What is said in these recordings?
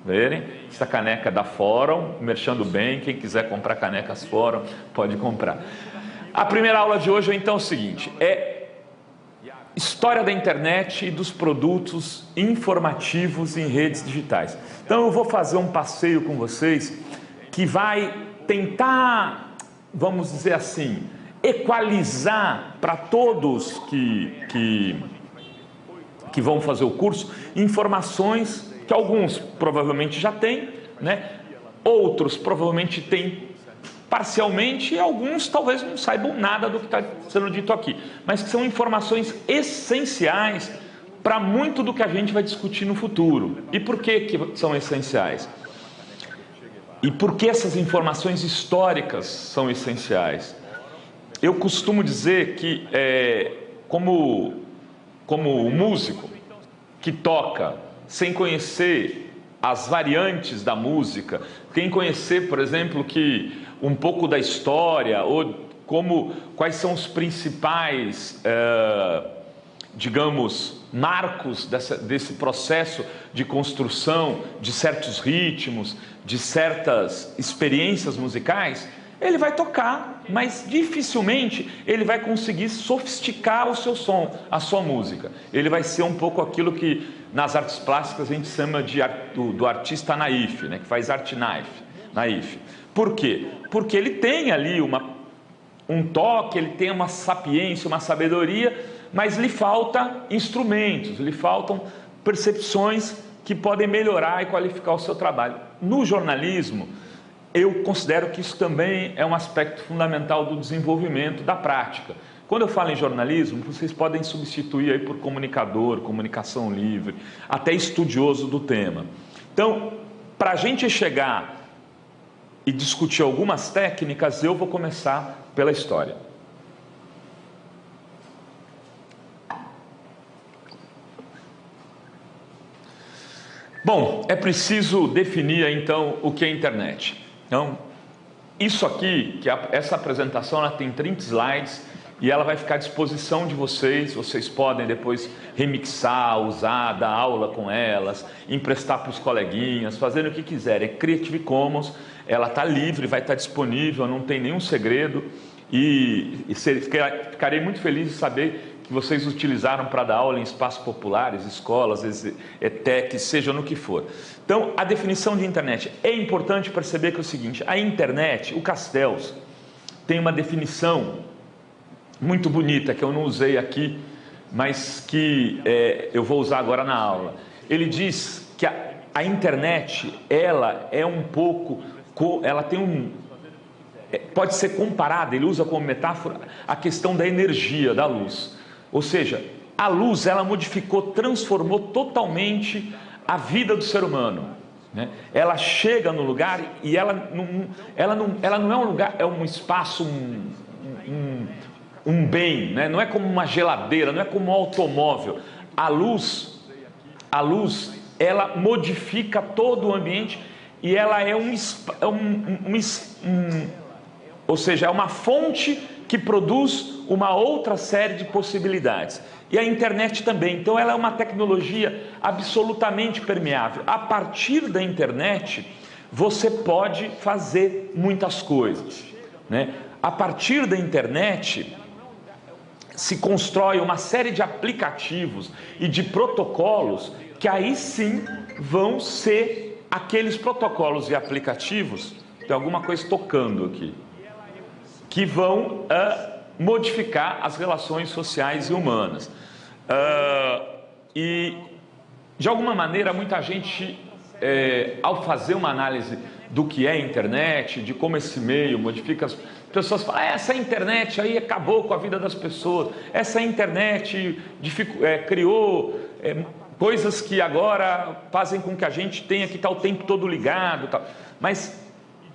Verem? Essa caneca da Fórum, merchando bem, quem quiser comprar canecas Fórum, pode comprar. A primeira aula de hoje é então o seguinte, história da internet e dos produtos informativos em redes digitais. Então eu vou fazer um passeio com vocês que vai tentar, vamos dizer assim, equalizar para todos que vão fazer o curso informações que alguns provavelmente já têm, né? Outros provavelmente têm parcialmente e alguns talvez não saibam nada do que está sendo dito aqui, mas que são informações essenciais para muito do que a gente vai discutir no futuro. E por que são essenciais? E por que essas informações históricas são essenciais? Eu costumo dizer que, como o músico que toca sem conhecer as variantes da música, sem conhecer, por exemplo, que um pouco da história ou quais são os principais, digamos, marcos desse processo de construção de certos ritmos, de certas experiências musicais, ele vai tocar, mas dificilmente ele vai conseguir sofisticar o seu som, a sua música. Ele vai ser um pouco aquilo que nas artes plásticas a gente chama do artista naif, né, que faz arte naif. Por quê? Porque ele tem ali um toque, ele tem uma sapiência, uma sabedoria, mas lhe falta instrumentos, lhe faltam percepções que podem melhorar e qualificar o seu trabalho. No jornalismo, eu considero que isso também é um aspecto fundamental do desenvolvimento da prática. Quando eu falo em jornalismo, vocês podem substituir aí por comunicador, comunicação livre, até estudioso do tema. Então, para a gente chegar e discutir algumas técnicas, eu vou começar pela história. Bom, é preciso definir então o que é internet. Então, isso aqui, essa apresentação, ela tem 30 slides e ela vai ficar à disposição de vocês. Vocês podem depois remixar, usar, dar aula com elas, emprestar para os coleguinhas, fazendo o que quiserem. É Creative Commons, ela está livre, vai estar disponível, não tem nenhum segredo e ficarei muito feliz de saber que vocês utilizaram para dar aula em espaços populares, escolas, ETEC, seja no que for. Então, a definição de internet. É importante perceber que é o seguinte, a internet, o Castells, tem uma definição muito bonita, que eu não usei aqui, mas que eu vou usar agora na aula. Ele diz que a internet, ela é um pouco, ela tem pode ser comparada, ele usa como metáfora a questão da energia, da luz. Ou seja, a luz, ela modificou, transformou totalmente a vida do ser humano, né? Ela chega no lugar e ela não é um lugar, é um espaço, um bem, né? Não é como uma geladeira, não é como um automóvel. A luz, ela modifica todo o ambiente e ela é ou seja, é uma fonte que produz uma outra série de possibilidades. E a internet também. Então ela é uma tecnologia absolutamente permeável. A partir da internet, você pode fazer muitas coisas, né? A partir da internet, se constrói uma série de aplicativos e de protocolos que aí sim vão ser aqueles protocolos e aplicativos, tem alguma coisa tocando aqui, que vão modificar as relações sociais e humanas. E, de alguma maneira, muita gente, ao fazer uma análise do que é a internet, de como esse meio modifica, as pessoas falam, essa internet aí acabou com a vida das pessoas, essa internet criou coisas que agora fazem com que a gente tenha que estar o tempo todo ligado. Tal. Mas,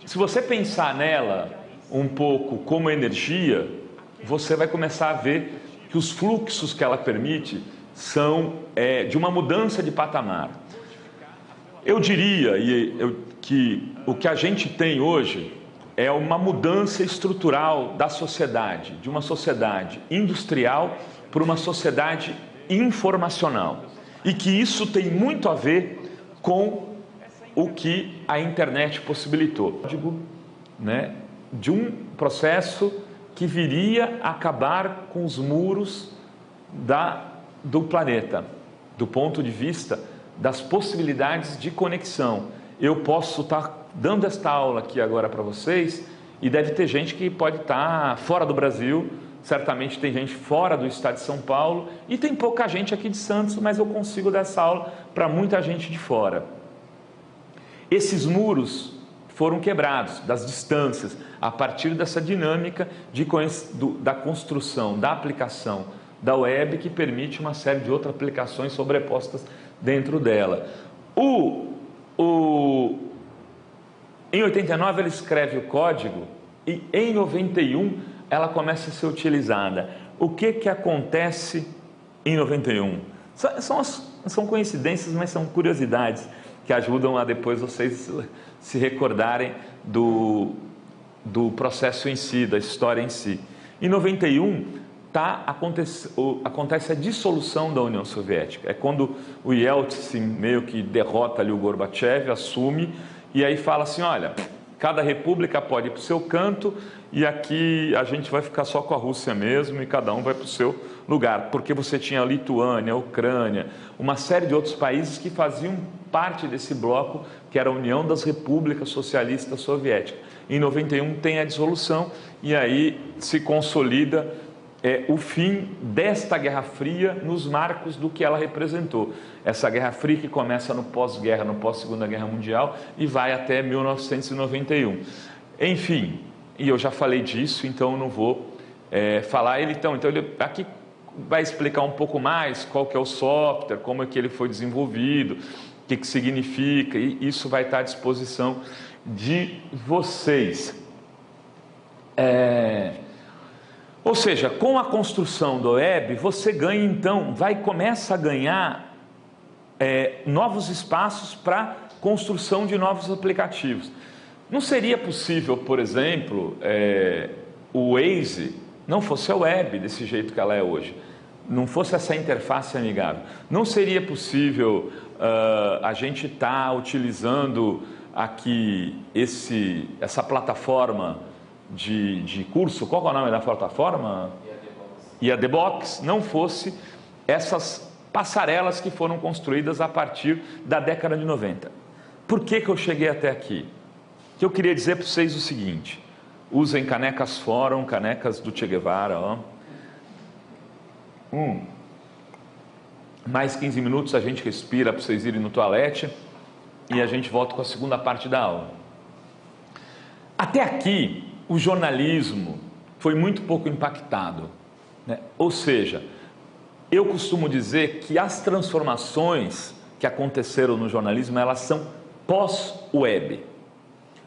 se você pensar nela um pouco como energia, você vai começar a ver que os fluxos que ela permite são de uma mudança de patamar. Eu diria que o que a gente tem hoje é uma mudança estrutural da sociedade, de uma sociedade industrial para uma sociedade informacional. E que isso tem muito a ver com o que a internet possibilitou, né, de um processo que viria a acabar com os muros do planeta, do ponto de vista das possibilidades de conexão. Eu posso estar dando esta aula aqui agora para vocês e deve ter gente que pode estar fora do Brasil, certamente tem gente fora do estado de São Paulo e tem pouca gente aqui de Santos, mas eu consigo dar essa aula para muita gente de fora. Esses muros foram quebrados, das distâncias, a partir dessa dinâmica da construção, da aplicação da web, que permite uma série de outras aplicações sobrepostas dentro dela. Em 89 ele escreve o código e em 91 ela começa a ser utilizada. O que acontece em 91? São coincidências, mas são curiosidades que ajudam a depois vocês se recordarem do processo em si, da história em si. Em 91 acontece a dissolução da União Soviética. É quando o Yeltsin meio que derrota ali o Gorbachev, assume e aí fala assim, olha, cada república pode ir para o seu canto e aqui a gente vai ficar só com a Rússia mesmo e cada um vai para o seu lugar, porque você tinha a Lituânia, a Ucrânia, uma série de outros países que faziam parte desse bloco que era a União das Repúblicas Socialistas Soviéticas. Em 91 tem a dissolução e aí se consolida o fim desta Guerra Fria nos marcos do que ela representou. Essa Guerra Fria que começa no pós-guerra, no pós-Segunda Guerra Mundial e vai até 1991. Enfim, e eu já falei disso, então eu não vou falar. Ele aqui vai explicar um pouco mais qual que é o software, como é que ele foi desenvolvido, o que significa, e isso vai estar à disposição de vocês. Ou seja, com a construção do web, você ganha então, começa a ganhar novos espaços para construção de novos aplicativos. Não seria possível, por exemplo, o Waze não fosse a web desse jeito que ela é hoje, não fosse essa interface amigável. Não seria possível a gente estar utilizando aqui essa plataforma de curso, qual é o nome da plataforma? IADbox, não fosse essas passarelas que foram construídas a partir da década de 90. Por que eu cheguei até aqui? Que eu queria dizer para vocês o seguinte: usem canecas Fórum, canecas do Che Guevara, ó. Mais 15 minutos a gente respira para vocês irem no toalete e a gente volta com a segunda parte da aula. Até aqui, o jornalismo foi muito pouco impactado, né? Ou seja, eu costumo dizer que as transformações que aconteceram no jornalismo, elas são pós-web.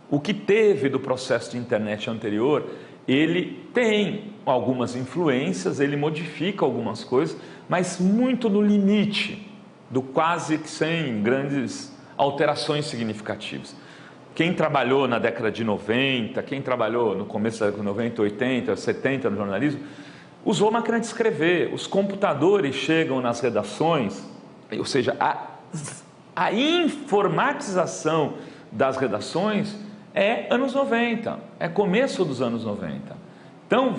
O que teve do processo de internet anterior, ele tem algumas influências, ele modifica algumas coisas, mas muito no limite, do quase que sem grandes alterações significativas. Quem trabalhou na década de 90, quem trabalhou no começo da década de 90, 80, 70 no jornalismo, usou máquina de escrever. Os computadores chegam nas redações, ou seja, a informatização das redações é anos 90, é começo dos anos 90. Então,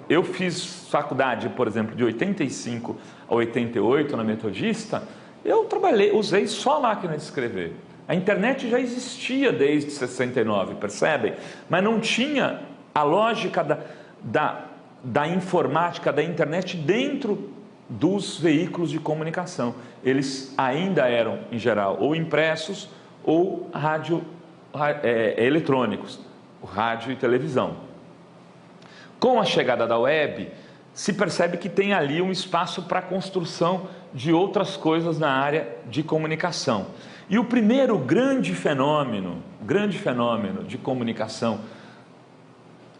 eu fiz faculdade, por exemplo, de 85 a 88 na Metodista, eu usei só máquina de escrever. A internet já existia desde 69, percebem? Mas não tinha a lógica da informática, da internet dentro dos veículos de comunicação. Eles ainda eram, em geral, ou impressos ou eletrônicos, rádio e televisão. Com a chegada da web, se percebe que tem ali um espaço para a construção de outras coisas na área de comunicação. E o primeiro grande fenômeno de comunicação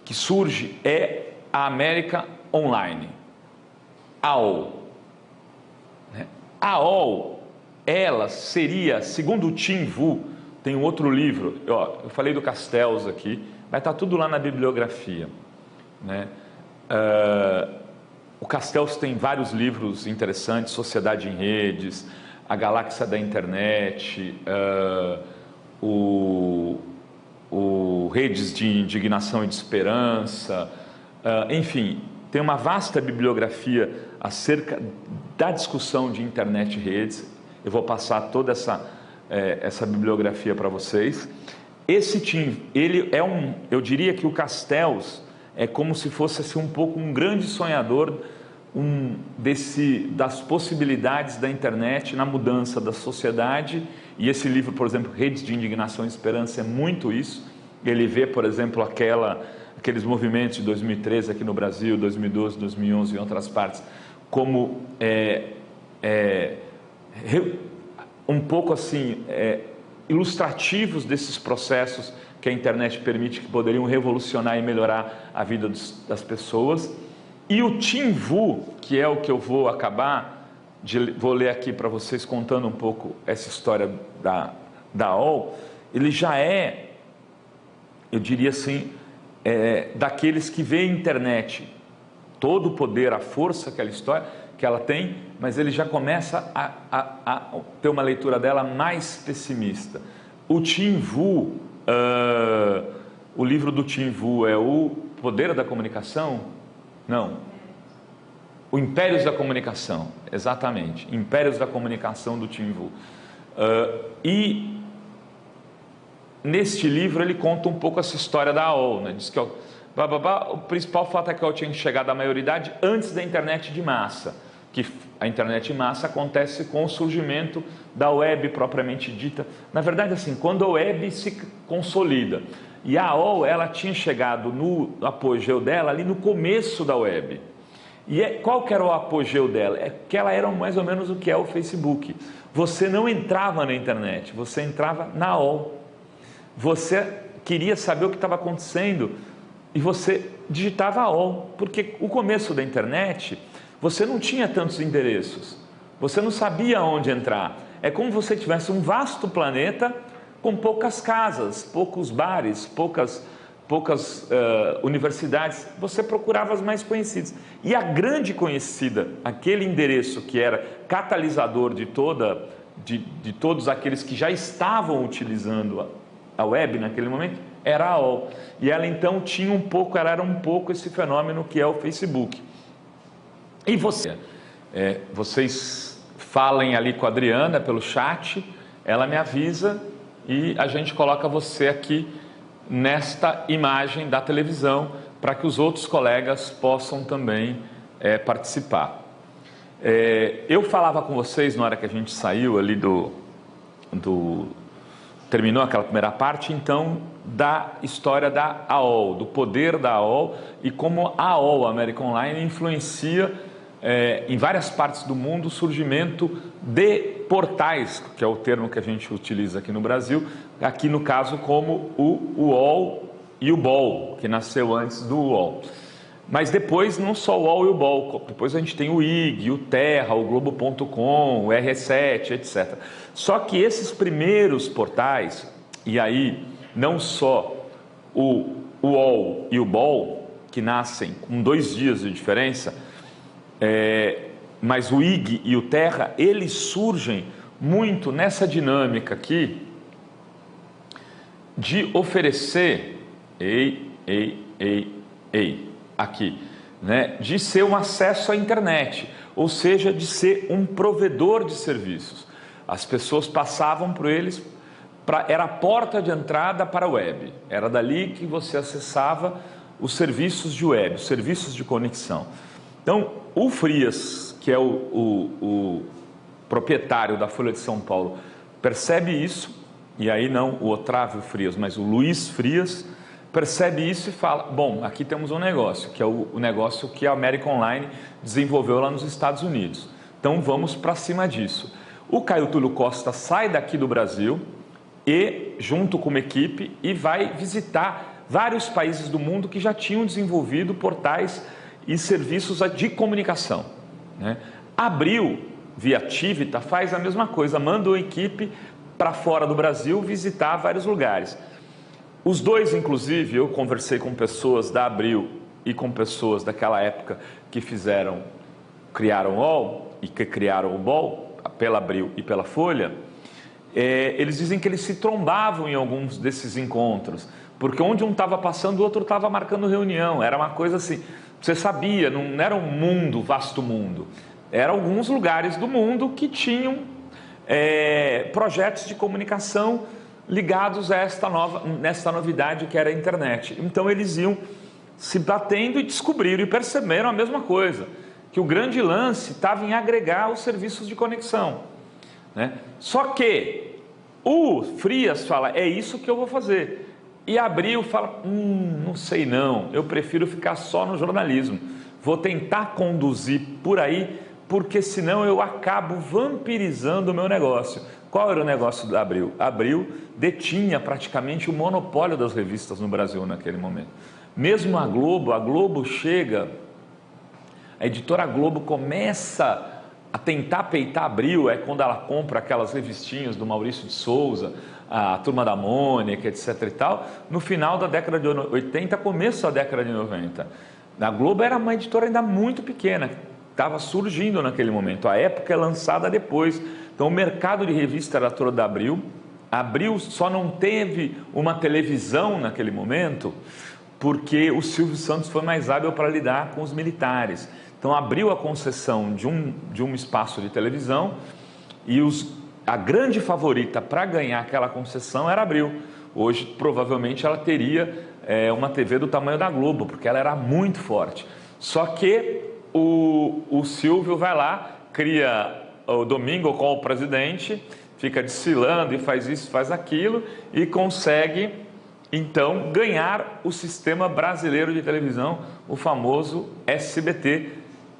que surge é a América Online, AOL. A AOL, ela seria, segundo o Tim Vu, tem um outro livro, eu falei do Castells aqui, vai estar tudo lá na bibliografia, né? O Castells tem vários livros interessantes, Sociedade em Redes, A Galáxia da Internet, o Redes de Indignação e de Esperança, enfim, tem uma vasta bibliografia acerca da discussão de internet e redes. Eu vou passar toda essa bibliografia para vocês. Esse Tim, ele é eu diria que o Castells é como se fosse assim, um pouco um grande sonhador das possibilidades da internet na mudança da sociedade. E esse livro, por exemplo, Redes de Indignação e Esperança, é muito isso. Ele vê, por exemplo, aqueles movimentos de 2013 aqui no Brasil, 2012, 2011 em outras partes, como um pouco assim, ilustrativos desses processos que a internet permite, que poderiam revolucionar e melhorar a vida das pessoas. E o Tim Wu, que é o que eu vou vou ler aqui para vocês, contando um pouco essa história da AOL, ele já eu diria assim, daqueles que vê a internet, todo o poder, a força que ela tem, mas ele já começa a ter uma leitura dela mais pessimista. O Tim Wu, o livro do Tim Wu é O Poder da Comunicação? Não. O Impérios da Comunicação, exatamente. Impérios da Comunicação do Tim Wu. E neste livro ele conta um pouco essa história da AOL, né? Diz que o principal fato é que eu tinha chegado à maioridade antes da internet de massa, que a internet de massa acontece com o surgimento da web propriamente dita. Na verdade, assim, quando a web se consolida. E a AOL, ela tinha chegado no apogeu dela ali no começo da web. E qual que era o apogeu dela? É que ela era mais ou menos o que é o Facebook. Você não entrava na internet, você entrava na AOL. Você queria saber o que estava acontecendo e você digitava AOL, porque o começo da internet, você não tinha tantos endereços, você não sabia onde entrar. É como se você tivesse um vasto planeta com poucas casas, poucos bares, poucas universidades. Você procurava as mais conhecidas. E a grande conhecida, aquele endereço que era catalisador de todos aqueles que já estavam utilizando a web naquele momento, era a AOL. E ela então tinha era um pouco esse fenômeno que é o Facebook. E vocês falem ali com a Adriana pelo chat, ela me avisa e a gente coloca você aqui nesta imagem da televisão para que os outros colegas possam também participar. Eu falava com vocês na hora que a gente saiu ali terminou aquela primeira parte, então, da história da AOL, do poder da AOL e como a AOL, American Online, influencia em várias partes do mundo o surgimento de portais, que é o termo que a gente utiliza aqui no Brasil, aqui no caso como o UOL e o BOL, que nasceu antes do UOL. Mas depois não só o UOL e o BOL, depois a gente tem o IG, o Terra, o Globo.com, o R7, etc. Só que esses primeiros portais, e aí não só o UOL e o BOL, que nascem com 2 dias de diferença, mas o IG e o Terra, eles surgem muito nessa dinâmica aqui de oferecer, aqui, né, de ser um acesso à internet, ou seja, de ser um provedor de serviços. As pessoas passavam por eles, era a porta de entrada para a web, era dali que você acessava os serviços de web, os serviços de conexão. Então, o Frias, que é o proprietário da Folha de São Paulo, percebe isso, e aí não o Otávio Frias, mas o Luiz Frias, percebe isso e fala, bom, aqui temos um negócio, que é o negócio que a American Online desenvolveu lá nos Estados Unidos. Então, vamos para cima disso. O Caio Túlio Costa sai daqui do Brasil e, junto com uma equipe, e vai visitar vários países do mundo que já tinham desenvolvido portais e serviços de comunicação, né? Abril, via Tivita, faz a mesma coisa, manda uma equipe para fora do Brasil visitar vários lugares. Os dois, inclusive, eu conversei com pessoas da Abril e com pessoas daquela época que criaram o UOL e que criaram o BOL, pela Abril e pela Folha, eles dizem que eles se trombavam em alguns desses encontros, porque onde um estava passando, o outro estava marcando reunião. Era uma coisa assim, você sabia, não era um mundo, vasto mundo. Eram alguns lugares do mundo que tinham projetos de comunicação ligados a nesta novidade que era a internet. Então eles iam se batendo e descobriram e perceberam a mesma coisa, que o grande lance estava em agregar os serviços de conexão, né? Só que o Frias fala, é isso que eu vou fazer. E Abril fala, não sei não, eu prefiro ficar só no jornalismo. Vou tentar conduzir por aí, porque senão eu acabo vampirizando o meu negócio. Qual era o negócio da Abril? Abril detinha praticamente o monopólio das revistas no Brasil naquele momento. Mesmo a Globo chega, a editora Globo começa a tentar peitar Abril, é quando ela compra aquelas revistinhas do Maurício de Souza, a Turma da Mônica, etc e tal, no final da década de 80, começo da década de 90. A Globo era uma editora ainda muito pequena, estava surgindo naquele momento, a época é lançada depois. Então o mercado de revista era todo da Abril. A Abril só não teve uma televisão naquele momento porque o Silvio Santos foi mais hábil para lidar com os militares. Então abriu a concessão de um espaço de televisão e a grande favorita para ganhar aquela concessão era a Abril. Hoje provavelmente ela teria uma TV do tamanho da Globo, porque ela era muito forte. Só que o Silvio vai lá, cria o Domingo com o Presidente, fica desfilando e faz isso, faz aquilo e consegue então ganhar o sistema brasileiro de televisão, o famoso SBT.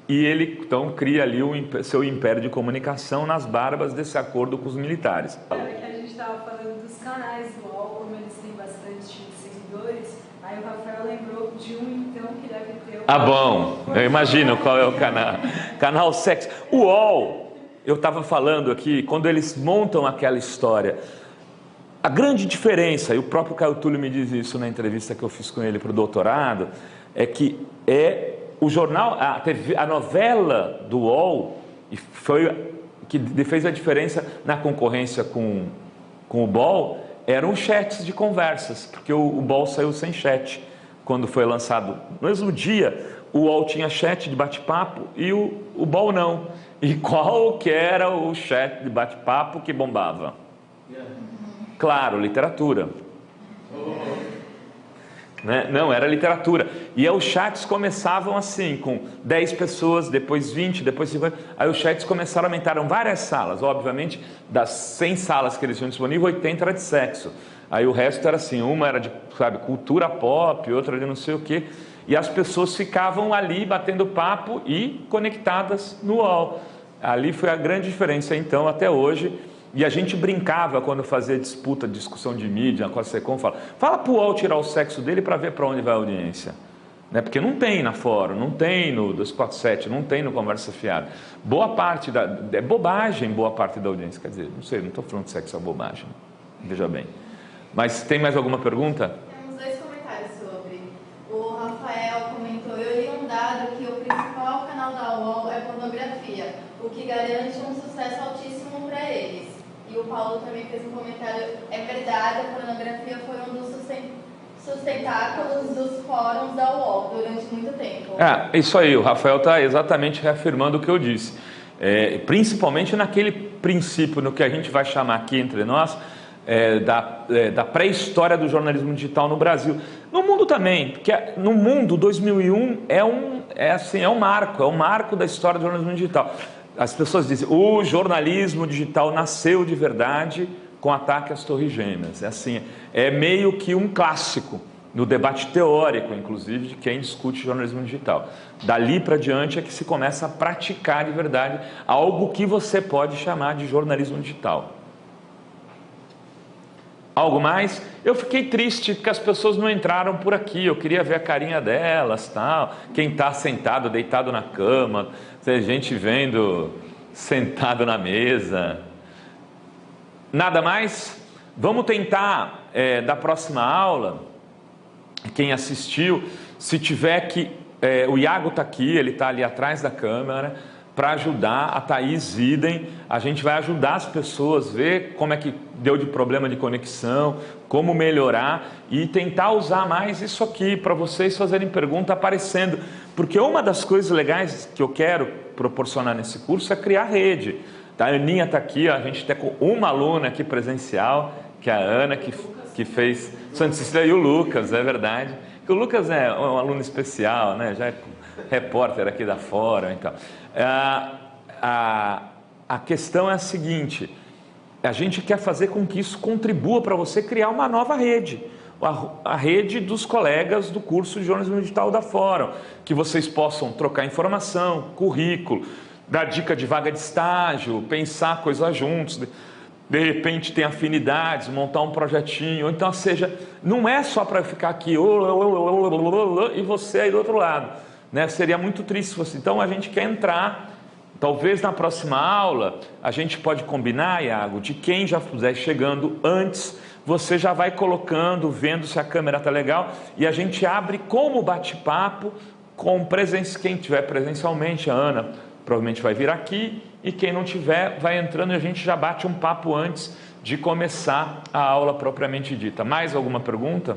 E ele então cria ali seu império de comunicação nas barbas desse acordo com os militares. A gente estava falando dos canais do UOL, como eles têm bastante seguidores, aí o Rafael lembrou de então que deve ter... Bom, eu imagino qual é o canal. Canal Sexo. O UOL, eu estava falando aqui, quando eles montam aquela história, a grande diferença, e o próprio Caio Túlio me diz isso na entrevista que eu fiz com ele para o doutorado, é que o jornal, a novela do UOL foi que fez a diferença na concorrência com o BOL, eram os chats de conversas, porque o BOL saiu sem chat quando foi lançado. No mesmo dia, o UOL tinha chat de bate-papo e o BOL não. E qual que era o chat de bate-papo que bombava? Claro, literatura. Né? Não, era literatura. E aí os chats começavam assim, com 10 pessoas, depois 20, depois 50. Aí os chats começaram a aumentar, várias salas. Obviamente, das 100 salas que eles tinham disponível, 80 era de sexo. Aí o resto era assim, uma era de, cultura pop, outra de não sei o quê. E as pessoas ficavam ali batendo papo e conectadas no UOL. Ali foi a grande diferença, então, até hoje. E a gente brincava quando fazia discussão de mídia, com a Secom, fala para o UOL tirar o sexo dele para ver para onde vai a audiência. Né? Porque não tem na Fórum, não tem no 247, não tem no Conversa Fiada. Boa parte é bobagem, boa parte da audiência. Quer dizer, não sei, não estou falando de sexo, é bobagem. Veja bem. Mas tem mais alguma pergunta? Temos 2 comentários sobre. O Rafael comentou, eu li um dado que o principal canal da UOL é pornografia, o que garante um sucesso altíssimo para eles. E o Paulo também fez um comentário, é verdade, a pornografia foi um dos sustentáculos dos fóruns da UOL durante muito tempo. Isso aí, o Rafael está exatamente reafirmando o que eu disse. Principalmente naquele princípio, no que a gente vai chamar aqui entre nós, da pré-história do jornalismo digital no Brasil. No mundo também, porque no mundo 2001 é um marco da história do jornalismo digital. As pessoas dizem, o jornalismo digital nasceu de verdade com o ataque às Torres Gêmeas. É meio que um clássico no debate teórico, inclusive, de quem discute jornalismo digital. Dali para diante é que se começa a praticar de verdade algo que você pode chamar de jornalismo digital. Algo mais? Eu fiquei triste porque as pessoas não entraram por aqui, eu queria ver a carinha delas, tal. Quem está sentado, deitado na cama, tem gente vendo sentado na mesa. Nada mais? Vamos tentar, da próxima aula, quem assistiu, se tiver que... o Iago está aqui, ele está ali atrás da câmera, para ajudar, a Thaís idem, a gente vai ajudar as pessoas a ver como é que deu de problema de conexão, como melhorar e tentar usar mais isso aqui para vocês fazerem pergunta aparecendo, porque uma das coisas legais que eu quero proporcionar nesse curso é criar rede. A Aninha está aqui, ó, a gente tem uma aluna aqui presencial, que é a Ana, que fez Santa Cecília, e o Lucas, é verdade. O Lucas é um aluno especial, né? Já é repórter aqui da Fórum, então. A questão é a seguinte: a gente quer fazer com que isso contribua para você criar uma nova rede, a rede dos colegas do curso de jornalismo digital da Fórum, que vocês possam trocar informação, currículo, dar dica de vaga de estágio, pensar coisas juntos, de repente tem afinidades, montar um projetinho. Então, ou seja, não é só para ficar aqui e você aí do outro lado, né? Seria muito triste se fosse. Então a gente quer entrar, talvez na próxima aula a gente pode combinar, Iago, de quem já puder chegando antes, você já vai colocando, vendo se a câmera está legal, e a gente abre como bate-papo com quem tiver presencialmente. A Ana provavelmente vai vir aqui, e quem não tiver vai entrando e a gente já bate um papo antes de começar a aula propriamente dita. Mais alguma pergunta?